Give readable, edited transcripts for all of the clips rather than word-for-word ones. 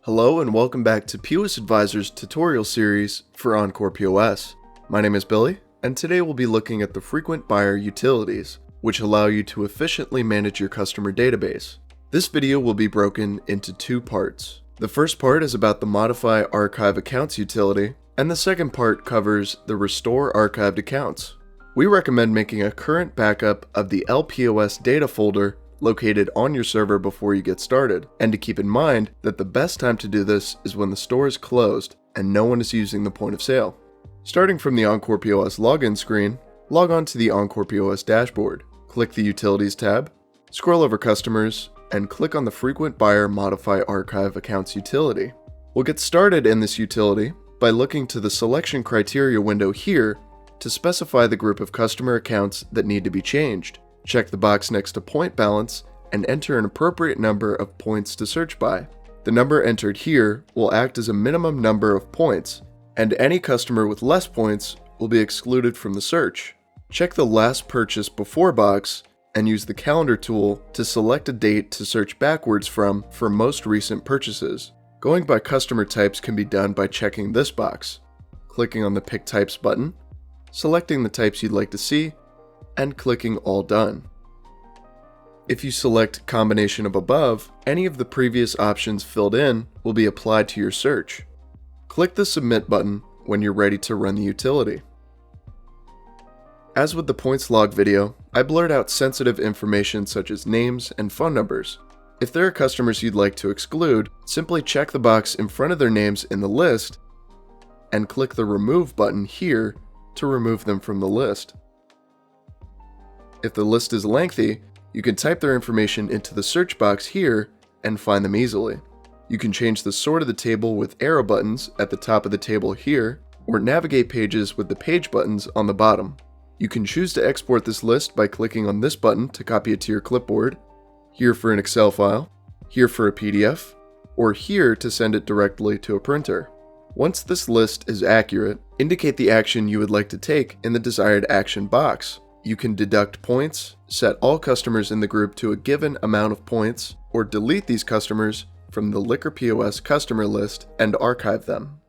Hello and welcome back to POSAdvisors tutorial series for EncorePOS. My name is Billy, and today we'll be looking at the frequent buyer utilities, which allow you to efficiently manage your customer database. This video will be broken into two parts. The first part is about the Modify Archive Accounts utility, and the second part covers the Restore Archived Accounts. We recommend making a current backup of the LPOS data folder located on your server before you get started, and to keep in mind that the best time to do this is when the store is closed and no one is using the point of sale. Starting from the EncorePOS login screen, log on to the EncorePOS dashboard. Click the Utilities tab, scroll over Customers, and click on the Frequent Buyer Modify Archive Accounts utility. We'll get started in this utility by looking to the Selection Criteria window here to specify the group of customer accounts that need to be changed. Check the box next to Point Balance and enter an appropriate number of points to search by. The number entered here will act as a minimum number of points, and any customer with less points will be excluded from the search. Check the Last Purchase Before box and use the Calendar tool to select a date to search backwards from for most recent purchases. Going by customer types can be done by checking this box, clicking on the Pick Types button, selecting the types you'd like to see, and clicking All Done. If you select Combination of Above, any of the previous options filled in will be applied to your search. Click the Submit button when you're ready to run the utility. As with the points log video, I blurred out sensitive information such as names and phone numbers. If there are customers you'd like to exclude, simply check the box in front of their names in the list and click the Remove button here to remove them from the list. If the list is lengthy, you can type their information into the search box here and find them easily. You can change the sort of the table with arrow buttons at the top of the table here, or navigate pages with the page buttons on the bottom. You can choose to export this list by clicking on this button to copy it to your clipboard, here for an Excel file, here for a PDF, or here to send it directly to a printer. Once this list is accurate, indicate the action you would like to take in the desired action box. You can deduct points, set all customers in the group to a given amount of points, or delete these customers from the LiquorPOS customer list and archive them.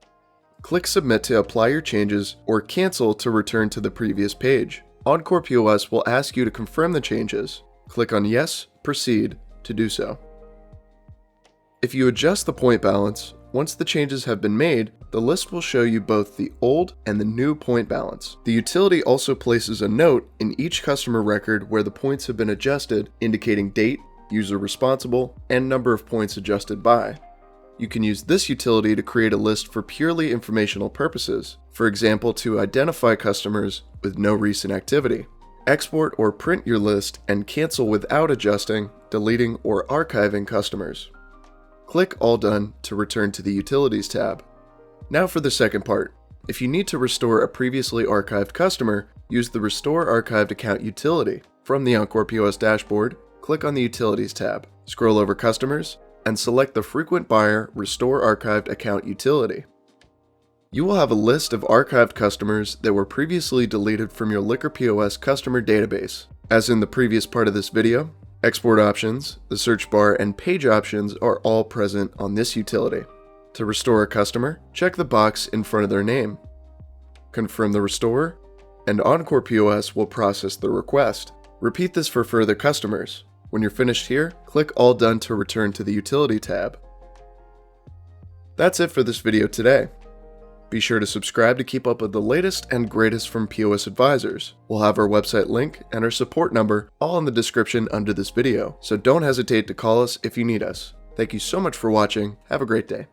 Click Submit to apply your changes, or Cancel to return to the previous page. EncorePOS will ask you to confirm the changes. Click on Yes, Proceed to do so. If you adjust the point balance, once the changes have been made, the list will show you both the old and the new point balance. The utility also places a note in each customer record where the points have been adjusted, indicating date, user responsible, and number of points adjusted by. You can use this utility to create a list for purely informational purposes, for example to identify customers with no recent activity. Export or print your list and cancel without adjusting, deleting, or archiving customers. Click All Done to return to the Utilities tab. Now for the second part. If you need to restore a previously archived customer, use the Restore Archived Account utility. From the EncorePOS dashboard, click on the Utilities tab, scroll over Customers, and select the Frequent Buyer Restore Archived Account utility. You will have a list of archived customers that were previously deleted from your LiquorPOS customer database. As in the previous part of this video, export options, the search bar, and page options are all present on this utility. To restore a customer, check the box in front of their name. Confirm the restore, and EncorePOS will process the request. Repeat this for further customers. When you're finished here, click All Done to return to the Utility tab. That's it for this video today. Be sure to subscribe to keep up with the latest and greatest from POSadvisors. We'll have our website link and our support number all in the description under this video, so don't hesitate to call us if you need us. Thank you so much for watching. Have a great day.